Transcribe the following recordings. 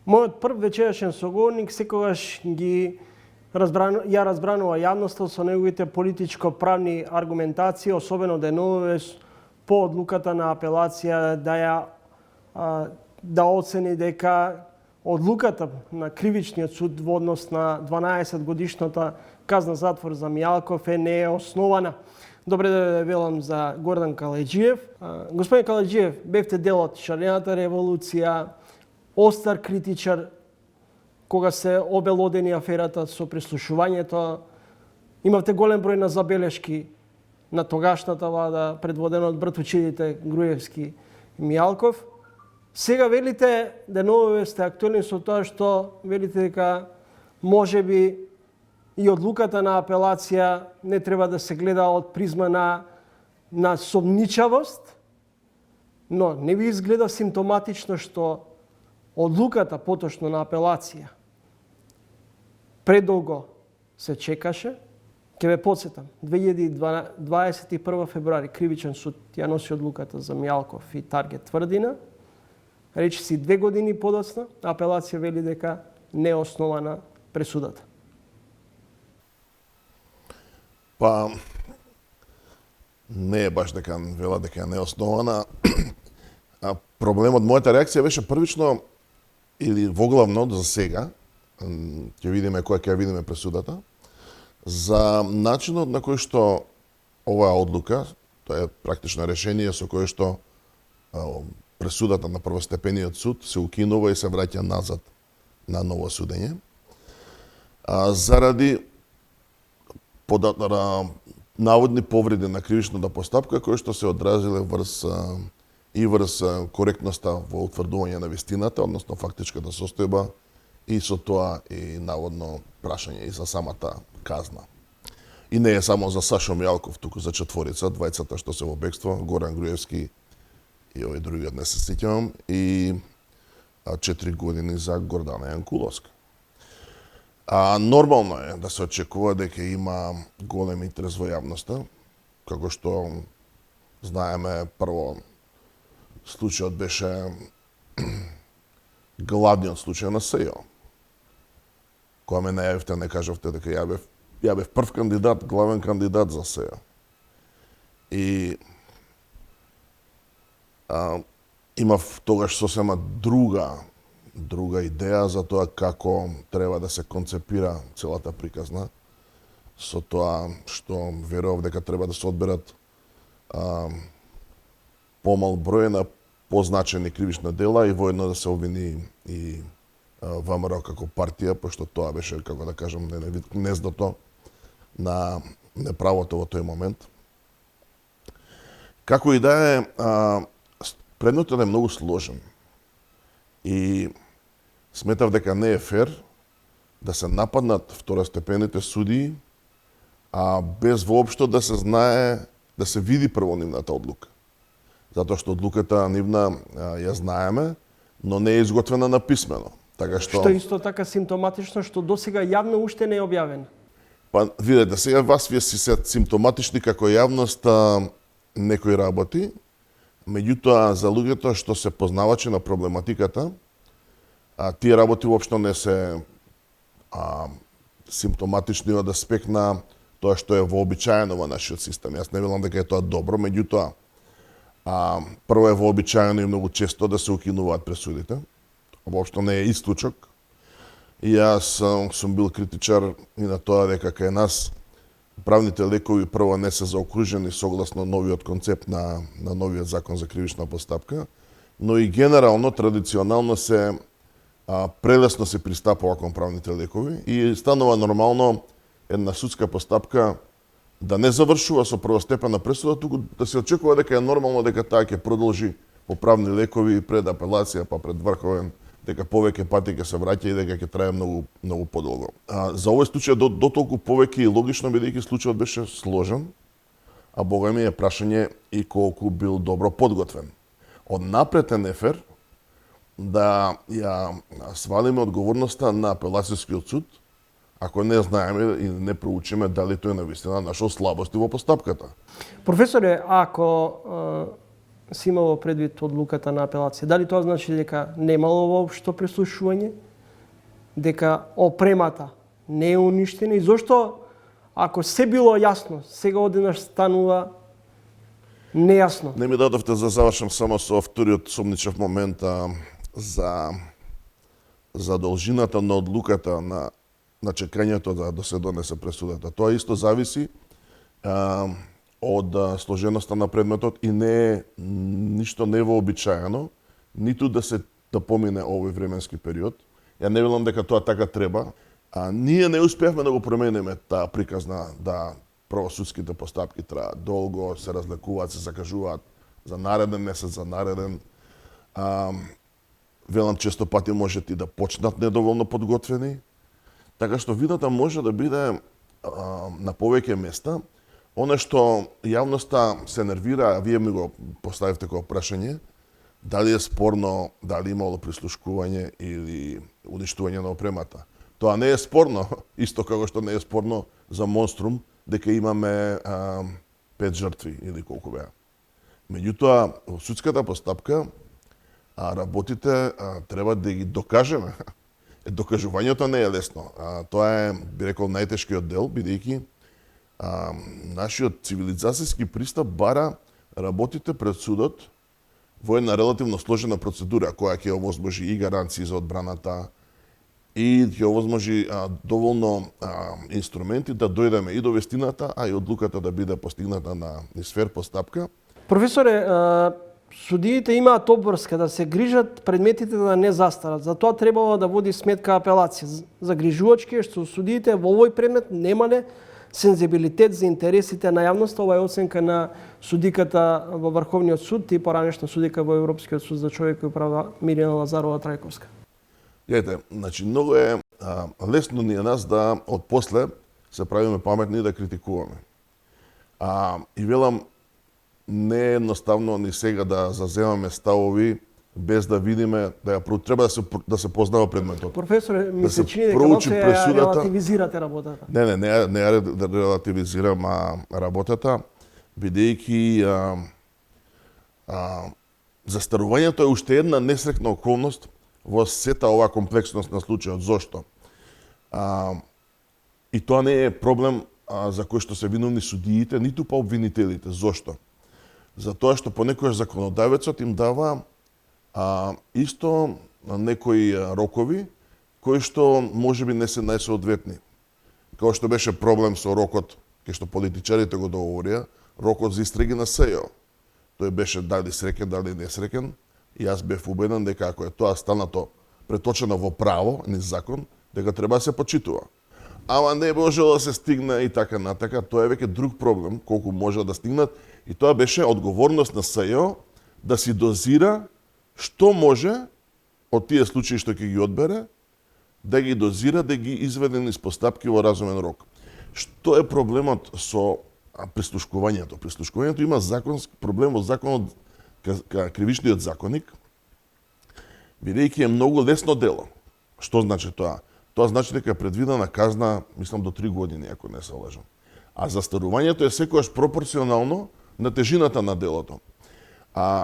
Мојот прв вечерашен соговорник секогаш ја разбранува јавноста со неговите политичко-правни аргументации, особено деновес по одлуката на апелација да оцени дека одлуката на кривичниот суд во однос на 12 годишната казна затвор за Мијалков не е основана. Добре да велам за Гордан Калеџиев. Господин Калеџиев, бевте дел од Шарената револуција, остар критичар кога се обелодени аферата со прислушувањето. Имавте голем број на забелешки на тогашната влада, предводена од братучидите Груевски и Мијалков. Сега велите денове сте актуелни со тоа што велите дека можеби и одлуката на апелација не треба да се гледа од призма на сомничавост, но не ви изгледа симптоматично што одлуката поточно на апелација предолго се чекаше. Ќе ве подсетам, 2021 февруари кривичен суд ја носи одлуката за Мијалков и Таргет Тврдина. Речиси 2 години подоцна, апелација вели дека не е основана пресудата. Па, не е баш дека вела дека не е основана. Проблемот, мојата реакција беше првично или воглавно за сега, ќе видиме која ќе видиме пресудата, за начинот на кој што оваа одлука, тоа е практично решение со кое што пресудата на првостепениот суд се укинува и се враќа назад на ново судење. Заради наводни повреди на кривичната постапка кои што се одразиле врз коректноста во утврдување на вистината, односно фактичката состојба, и со тоа и наводно прашање и за самата казна. И не е само за Сашо Мијалков, туку за четворица, двајцата што се во бегство, Горан Груевски и овој другиот не се сеќавам, и 4 години за Гордана Јанкуловска. Нормално е да се очекува дека има голем интерес во јавноста, како што знаеме, прво случајот беше главниот случај на СЈО. Кога ме најавивте, не кажавте дека ја бев прв кандидат, главен кандидат за СЈО. И имав тогаш сосема друга идеја за тоа како треба да се концепира целата приказна, со тоа што верував дека треба да се одберат помал број на позначени кривични дела и воедно да се обвини и ВМРО како партија, пошто тоа беше, како да кажам, гнездото на неправото во тој момент. Како и да е, предметот е многу сложен. И сметав дека не е фер да се нападнат второстепените судии, без воопшто да се знае, да се види прво нивната одлука. Затоа што одлуката нивна ја знаеме, но не е изготвена на писмено. Така што исто така симптоматично што досега јавно уште не е објавена. Па видете, сега вие си се симптоматични како јавност некои работи, меѓутоа за луѓето што се познавачи на проблематиката, тие работи воопшто не се симптоматични од аспект на тоа што е вообичаено во нашиот систем. Јас не велам дека е тоа добро, меѓутоа прво е вообичаено и многу често да се укинуваат пресудите. Воопшто не е исклучок. И јас сум бил критичар и на тоа дека кај нас правните лекови прво не се заокружени согласно новиот концепт на новиот закон за кривична постапка, но и генерално, традиционално се прелесно се пристапува кон правните лекови и станува нормално една судска постапка да не завршува со првостепена пресуда, туку да се очекува дека е нормално дека таа ќе продолжи по правни лекови пред апелација, па пред врховен, дека повеќе пати ќе се враќа и дека ќе трае многу подолго. За овој случај до толку повеќе и логично, бидејќи случајот беше сложен, а бога ми е прашање и колку бил добро подготвен. Од напред е нефер да ја свалиме одговорноста на апелацијскиот суд, ако не знаеме и не проучиме дали тој навистина нашол слабости во постапката. Професоре, ако се имало предвид одлуката на апелација? Дали тоа значи дека немало воопшто прислушување? Дека опремата не е уништена? И зошто, ако се било јасно, сега одеднаш станува нејасно? Не ми дадовте за завршам само со вториот сомничав момент за должината на одлуката на чекањето да се донесе пресудата. Тоа исто зависи од сложеноста на предметот и не е ништо невообичаено, ниту да помине овој временски период. Ја не велам дека тоа така треба. Ние не успеавме да го промениме таа приказна да правосудските постапки траат долго, се разлекуваат, се закажуваат за нареден месец, за нареден. Велам, често пати можат и да почнат недоволно подготвени. Така што видата може да биде на повеќе места. Оно што јавноста се нервира, а вие ми го поставивте како прашање, дали е спорно, дали имало прислушкување или уништување на опремата. Тоа не е спорно, исто како што не е спорно за Монструм дека имаме 5 жртви или колку беа. Меѓутоа, во судската постапка работите треба да ги докажеме. Докажувањето не е лесно. Тоа е, би рекол, најтешкиот дел, бидејќи нашиот цивилизацијски пристап бара работите пред судот во една релативно сложена процедура, која ќе овозможи и гаранции за одбраната, и ќе овозможи доволно инструменти да дојдеме и до вестината, а и одлуката да биде постигната на сфер постапка. Професоре, судиите имаат обврска да се грижат предметите да не застарат. Затоа требало да води сметка апелација. Загрижувачки е што судиите во овој предмет немале сензибилитет за интересите на јавноста. Ова е оценка на судиката во Врховниот суд и поранешна судика во Европскиот суд за човекови права Мирјана Лазарова Трајковска. Јајте, значи многу е лесно ни е нас да од после се правиме паметни и да критикуваме. И велам, не е едноставно ни сега да заземаме ставови без да видиме треба да се познава предметот. Професоре, ми се чини дека проучи малку ја пресудата. релативизирате работата. Не ја релативизирам работата, бидејќи застарувањето е уште една несрекна околност во сета оваа комплексност на случајот. Зошто? И тоа не е проблем за кој што се виновни судиите, ниту па обвинителите. Зошто? Затоа што понекогаш законодавецот им дава исто некои рокови кои што можеби не се најсоодветни. Како што беше проблем со рокот, кај што политичарите го договорија, рокот за истраги на СЈО. Тој беше дали среќен, дали несреќен, и јас бев убеден дека ако е тоа станато преточено во право, низ закон, дека треба да се почитува. Ама не можело да се стигне и така натака, тоа е веќе друг проблем, колку може да стигнат, и тоа беше одговорност на СЈО да си дозира што може од тие случаи што ќе ги одбере, да ги дозира, да ги изведе низ постапки во разумен рок. Што е проблемот со прислушкувањето? Прислушкувањето има проблем во законот, кривичниот законник, бидејќи е многу лесно дело. Што значи тоа? Тоа значи дека е предвидена казна, мислам, до 3 години, ако не се лажам. А застарувањето е секогаш пропорционално на тежината на делото.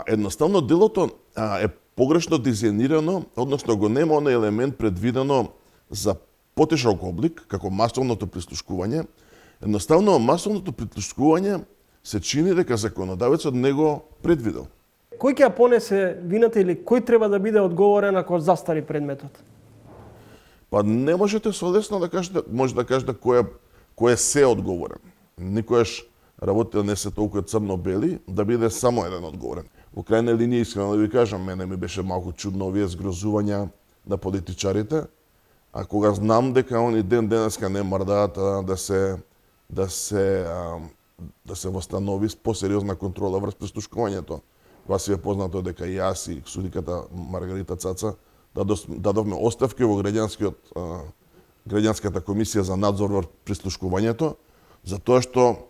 Едноставно делото е погрешно дизајнирано, односно го нема оној елемент предвидено за потешок облик, како масовното прислушкување. Едноставно масовното прислушкување се чини дека законодавецот не го предвидел. Кој ќе ја понесе вината или кој треба да биде одговорен ако застари предметот? Па не можете со лесно да кажете, може да кажете кој е се одговорен. Никојаш работите не се толку црно-бели да биде само еден одговорен. Во крајна линија, искрено да ви кажам, мене ми беше малку чудно овие згрозувања на политичарите, а кога знам дека они ден денеска не мрдаат да се восстанови посериозна контрола врз прислушкувањето. Вас си е познато дека и јас и судиката Маргарита Цаца дадовме оставки во граѓанската комисија за надзор врз прислушкувањето, затоа што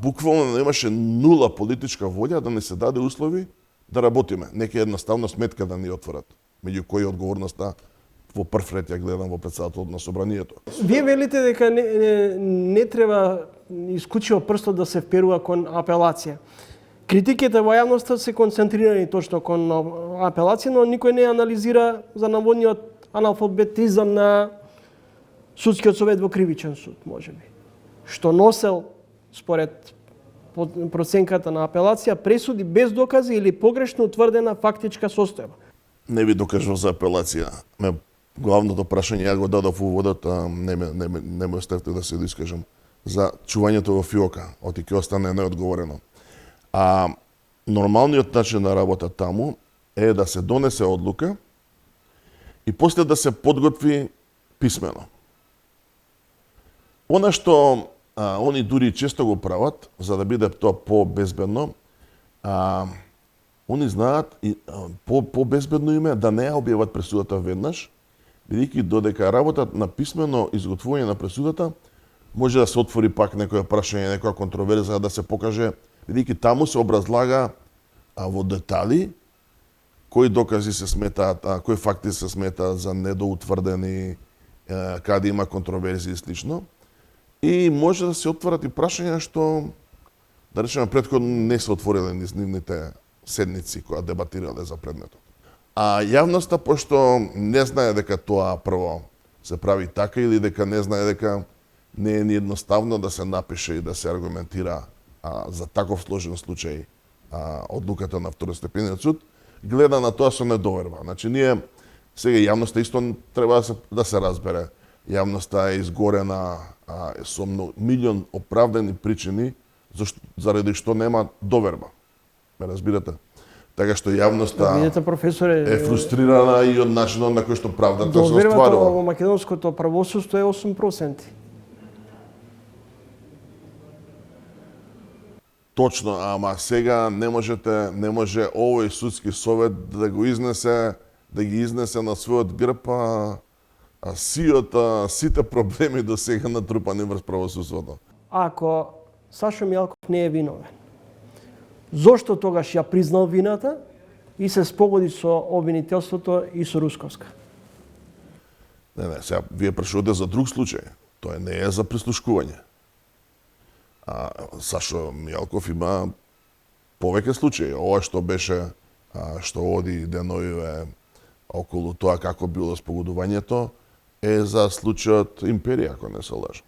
буквално немаше нула политичка волја да не се даде услови да работиме. Нека едноставно сметка да ни отворат. Меѓу кои одговорноста во прв ред ја гледам во претседателот на собранието. Вие велите дека не треба исклучиво прстот да се вперува кон апелација. Критиките во јавноста се концентрирани точно кон апелација, но никој не анализира за наводниот аналфабетизам на судскиот совет во кривичен суд, можеби. Што носел, според проценката на апелација, пресуди без докази или погрешно утврдена фактичка состојба. Не ви докажав за апелација. Главното прашање ја го дадов уводот, а не ме оставте да се доискажам. За чувањето во фиока, оти ќе остане неодговорено. А нормалниот начин на работа таму е да се донесе одлука и после да се подготви писмено. Она што они дури често го прават, за да биде тоа по-безбедно, они знаат и по-безбедно им е да не ја објават пресудата веднаш, бидејќи додека работат на писмено изготвување на пресудата, може да се отвори пак некоја прашање, некоја контроверза, да се покаже, бидејќи таму се образлага во детали кои докази се сметаат, кои факти се сметаат за недоутврдени, каде има контроверзии и слично. И може да се отворат и прашања што, да речеме, претходно не се отвориле низ нивните седници која дебатирале за предметот. А јавноста, пошто не знае дека тоа прво се прави така или дека не знае дека не е ни едноставно да се напише и да се аргументира за таков сложен случај одлуката на второстепениот суд, гледа на тоа со недоверба. Значи, ние, сега јавноста исто треба да се разбере. Јавноста е изгорена со милион оправдани причини заради што нема доверба. Ме разбирате? Така што јавноста Видете, професоре, е фрустрирана и од начинот на кој што правдата се довербата остварува. во македонското правосудство е 8%. Точно, ама сега не може овој судски совет да го изнесе, да ги изнесе на својот грб сите проблеми до сега натрупани врз правосудството. Ако Сашо Мијалков не е виновен, зошто тогаш ја признал вината и се спогоди со обвинителството и со Русковска? Не, сега вие прашувате за друг случај. Тоа не е за прислушкување. Сашо Мијалков има повеќе случаи. Ова што беше, што оди деновиве околу тоа како било спогодувањето, е за случајот Империја, ако не се лажам.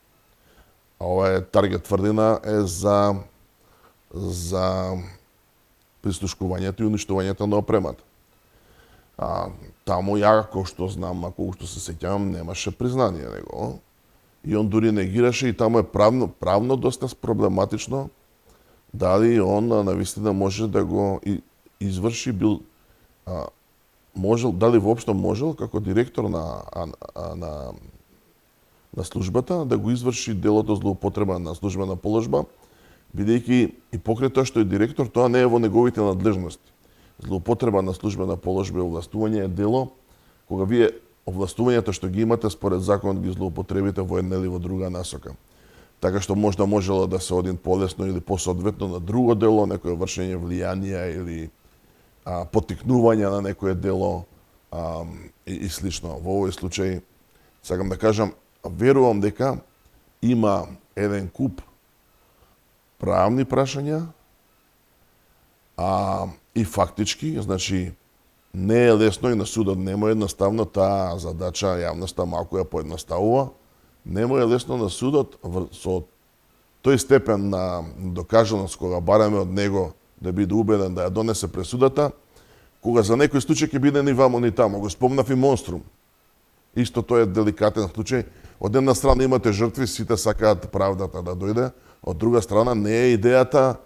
А ова е таргет тврдина е за прислушкувањето и уништувањето на опремата. Таму ја, како што знам, ако што се сеќавам, немаше признание него. И он дури негираше и таму е правно доста проблематично дали он навистина може да го изврши, дали воопшто можел како директор на службата да го изврши делото злоупотреба на службена положба, бидејќи и покрај тоа што е директор, тоа не е во неговите надлежности. Злоупотреба на службена положба и овластување е дело кога вие овластувањето што ги имате според закон ги злоупотребите во една или во друга насока. Така што можда можело да се один полесно или посоодветно на друго дело, некое вршење влијанија или поттикнување на некое дело и слично. Во овој случај, сакам да кажам, верувам дека има еден куп правни прашања и фактички, значи не е лесно и на судот нема едноставно таа задача, јавноста малку ја поедноставува. Нема е лесно на судот со тој степен на докажаност кога бараме од него да биде убеден да ја донесе пресудата, кога за некој случај ќе биде ни вамо ни тамо. Го спомнав и Монструм. Исто тој е деликатен случај. Од една страна имате жртви, сите сакаат правдата да дојде, од друга страна не е идејата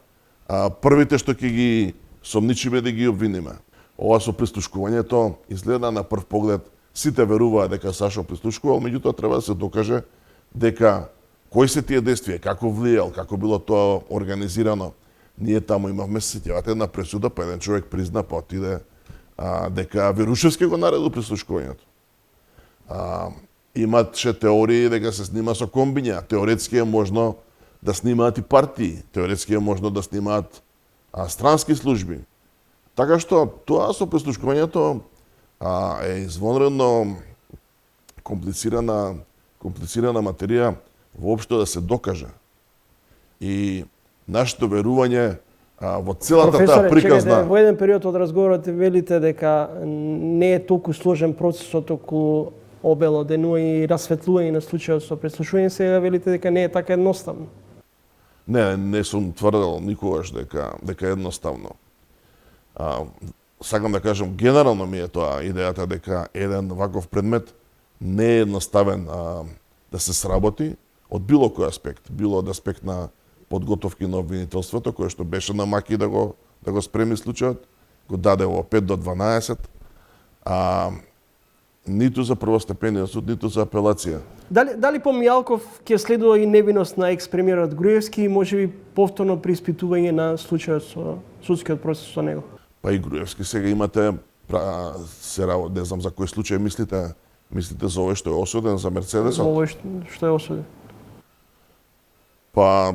првите што ќе ги сомничиме да ги обвиниме. Ова со прислушкувањето изгледа на прв поглед сите веруваат дека Сашо прислушкувал, меѓутоа треба да се докаже дека кои се тие действија, како влијал, како било тоа организирано. Ние таму имавме, се сеќавате, една пресуда, па еден човек призна, па отиде дека Верушевски го наредил прислушкувањето. Имаше теории дека се снима со комбиња. Теоретски е можно да снимаат и партии. Теоретски е можно да снимаат странски служби. Така што тоа со прислушкувањето е извонредно комплицирана материја воопшто да се докаже. И нашето верување Во целата таа Професоре, приказна... чекайте, во еден период од разговорот велите дека не е толку сложен процесот околу обелоденување и расветлување на случајот со преслушување, сега велите дека не е така едноставно. Не сум тврдел никогаш дека е едноставно. Сакам да кажам, генерално ми е тоа идејата дека еден ваков предмет не е едноставен да се сработи од било кој аспект, било од аспект на подготовки на обвинителството, кое што беше на Маки да го спреми случајот, го даде во 5 до 12, ниту за првостепениот суд, ниту за апелација. Дали по Мијалков ќе следува и невиност на екс-премиерот Груевски и можеби повторно преиспитување на случајот со судскиот процес со него? Па и Груевски сега имате, не знам за кој случај мислите за овој што е осуден, за Мерцедесот? Овој што е осуден. Па,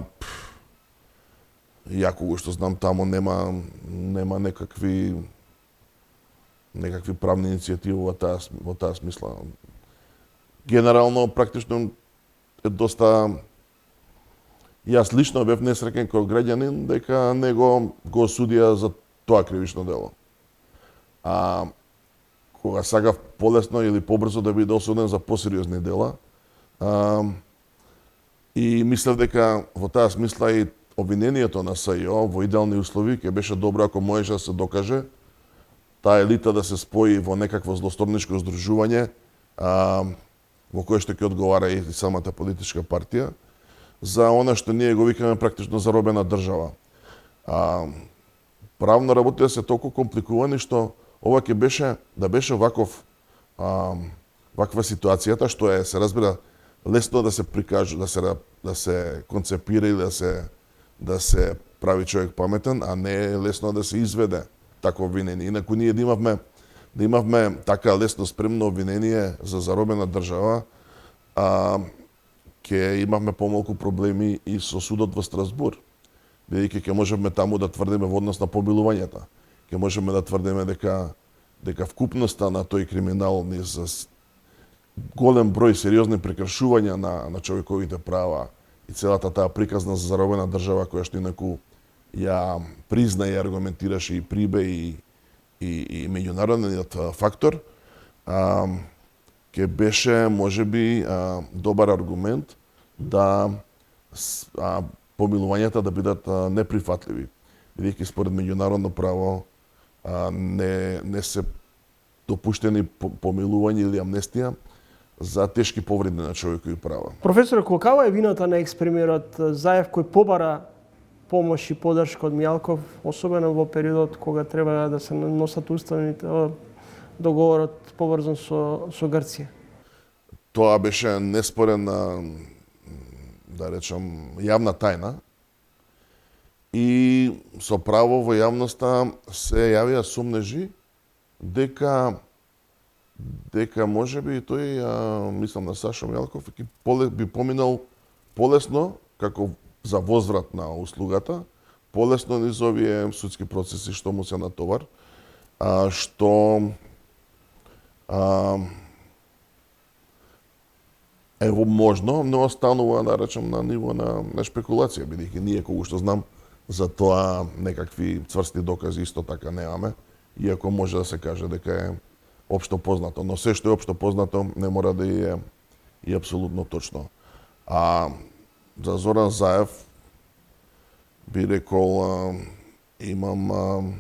ја кога што знам таму нема некакви правни иницијативи во таа смисла. Генерално, практично е доста... Јас лично бев несреќен како граѓанин дека него го осудија за тоа кривично дело. Кога сакав полесно или побрзо да биде осуден за посериозни дела, и мислев дека во таа смисла и обвинението на СЈО во идеални услови ќе беше добро ако можеше да се докаже таа елита да се спои во некакво злосторничко здружување во кое што ќе одговара и самата политичка партија за она што ние го викаме практично заробена држава. Правно работите се толку компликувани што ова ќе беше ваква ситуацијата што е, се разбира, лесно да се прикажу, да се концепира и да се прави човек паметен, а не е лесно да се изведе такво обвинение. Инаку ние да имавме така лесно спремно обвинение за заробена држава, ќе имавме помалку проблеми и со судот во Страсбур. Бидејќи ќе можеме таму да тврдиме во однос на помилувањата. Ќе можеме да тврдиме дека вкупноста на тој криминал низ голем број сериозни прекршувања на човековите права и целата таа приказна за заробена држава која што инаку ја призна и аргументираше и Прибе и меѓународниот фактор, ќе беше можеби добар аргумент да помилувањата да бидат неприфатливи, бидејќи според меѓународно право не се допуштени помилување или амнестија за тешки повреди на човекови права. Професор, колкава е вината на екс-премиерот Заев кој побара помош и поддршка од Мијалков, особено во периодот кога треба да се носат уставните договорот поврзан со Грција? Тоа беше неспорен, да речам, јавна тајна. И со право во јавноста се јавија сомнежи дека можеби тој, мислам на Сашо Мијалков, би поминал полесно, како за возврат на услугата, полесно низ овие судски процеси што му се натовар, што е можно, но останува, да речем, на ниво на шпекулација, бидејќи ние, кога што знам, за тоа некакви цврсти докази исто така немаме, иако може да се каже дека е општо познато. Но се што е општо познато не мора да е и апсолутно точно. За Зоран Заев би рекол, имам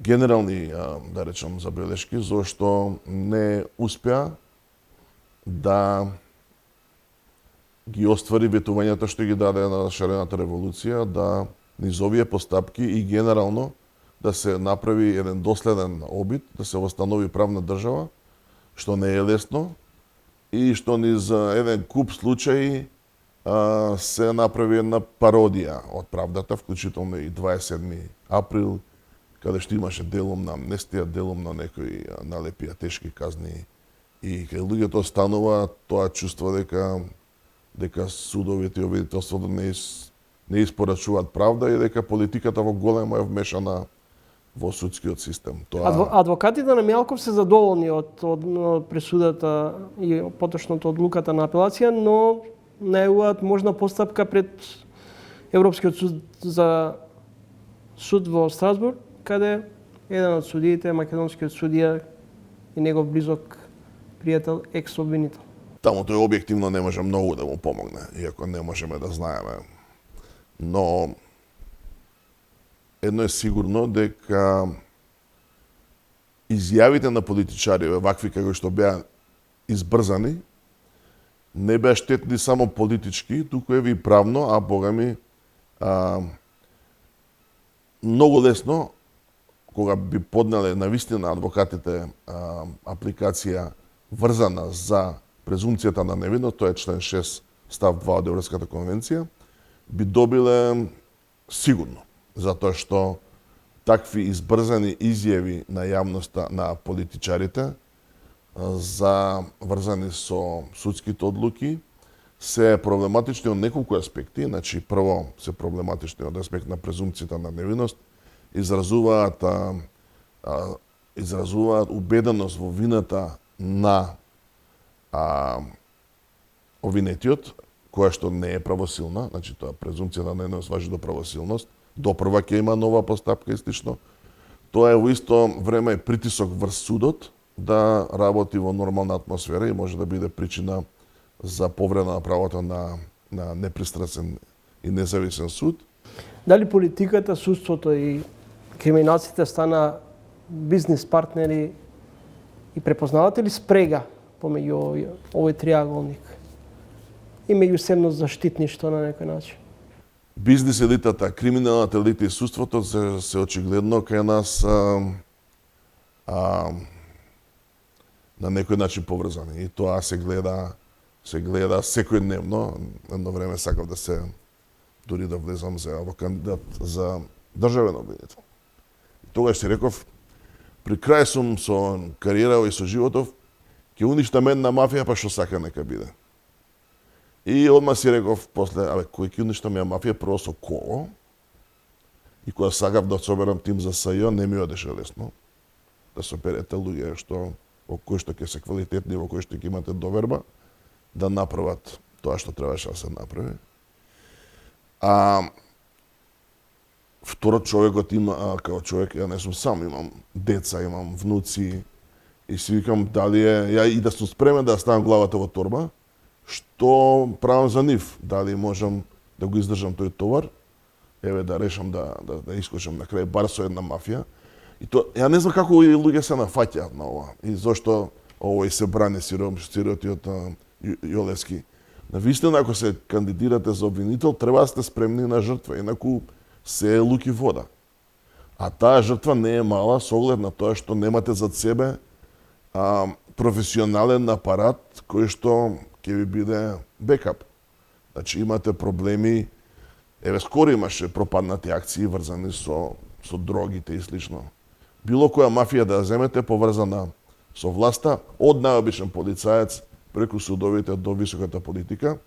генерални, да речем, забелешки, зашто не успеа да ги оствари ветувањата што ги даде на шарената револуција, да низ овие постапки и генерално да се направи еден доследен обид, да се восстанови правна држава, што не е лесно, и што низ еден куп случаи се направи една пародија од правдата, вклучително и 27 април, каде што имаше делум на амнестија, делум на некои налепија тешки казни. И кај луѓето останува тоа чувство дека судовите и обвинителството не испорачуваат правда и дека политиката во големо е вмешана во судскиот систем. Адвокатите на Мијалков се задоволни од пресудата и поточното одлуката на апелација, но најавуваат можна постапка пред Европскиот суд за суд во Страсбург, каде еден од судиите, македонскиот судија и негов близок пријател, екс-обвинител. Таму тој објективно не може многу да му помогне, иако не можеме да знаеме. Но едно е сигурно дека изјавите на политичари, вакви како што беа избрзани, не беа штетни само политички, туку и правно, а богами многу лесно, кога би поднеле на вистина адвокатите апликација врзана за презумцијата на невиност, тоа е член 6 став 2 од Европската конвенција, би добиле сигурно, затоа што такви избрзани изјави на јавноста на политичарите за врзани со судските одлуки се проблематични од неколку аспекти. Значи, прво се проблематични од аспект на презумцијата на невиност, изразуваат убеденост во вината на обвинетиот, која што не е правосилна, значи тоа презумција на невиност важи до правосилност, допрва ќе има нова постапка и слично. Тоа е во исто време притисок врз судот да работи во нормална атмосфера и може да биде причина за повреда на правото на непристрасен и независен суд. Дали политиката, судството и криминалците стана бизнис партнери и препознавате ли спрега помеѓу овој триаголник и меѓусебно заштитништво на некој начин? Бизнис елитата, криминалната елита и судството се очигледно кај нас на некој начин поврзани. И тоа се гледа секојдневно. Едно време сакав да се дури да влезам за кандидат за државен обвинител. Тогаш си реков, при крај сум со кариера и со животов, ќе уништа мен на мафија, па што сака нека биде. И одма си реков после, кој ќе уништа ја мафија, прво со кого? И кога сакав да соберам тим за СЈ, не ми одеше лесно. Да соберете луѓе во кои што ќе се квалитетни, во кои што ќе имате доверба, да направат тоа што требаше да се направи. Второ, човекот има, као човек, ја не сум сам, имам деца, имам внуци, и си викам дали ја и да сум спремен да ставам главата во торба, што правам за нив, дали можам да го издржам тој товар, еве да решам да искочам на крај бар со една мафија. И то, ја не знам како и луѓе се нафаќаат на ова и зошто овој се брани стереотипот Јолевски. Навистина, ако се кандидирате за обвинител, треба да сте спремни на жртва, инаку се е лук и вода. А таа жртва не е мала со оглед на тоа што немате зад себе професионален апарат кој што ќе ви биде бекап. Значи имате проблеми, еве скоро имаше пропаднати акции врзани со дрогите и слично. Било која мафија да ја земете поврзана со власта, од најобичен полицаец преку судовите до високата политика.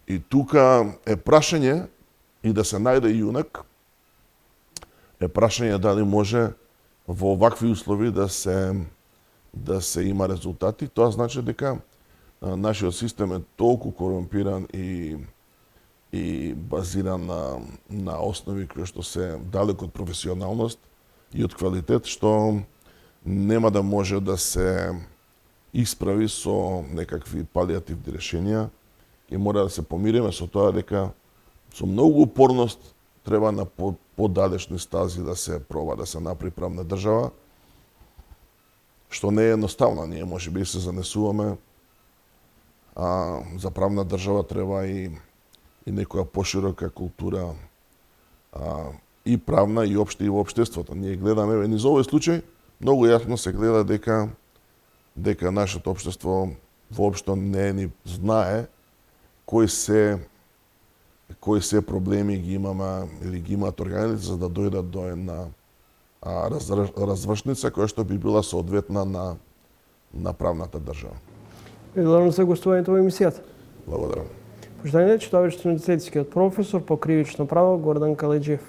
И тука е прашање и да се најде јунак, е прашање дали може во вакви услови да се има резултати. Тоа значи дека нашиот систем е толку корумпиран и базиран на основи кои што се далеко од професионалност и од квалитет, што нема да може да се исправи со некакви палиативни решенија и мора да се помириме со тоа дека со многу упорност треба на подалечни стази да се проба да се направи правна држава, што не е едноставно. Ние можеби се занесуваме, за правна држава треба и некоја поширока култура и правна и општа и во општеството. Ние гледаме низ овој случај многу јасно се гледа дека нашето општество воопшто не ни знае кои се проблеми ги имаме или ги имаат органите за да дојдат до една развршница која што би била соодветна на правната држава. Благодарам за гостувањето во емисијата. Благодарам. Почитаните, читавачите универзитетскиот професор по кривично право Гордан Калеџиев.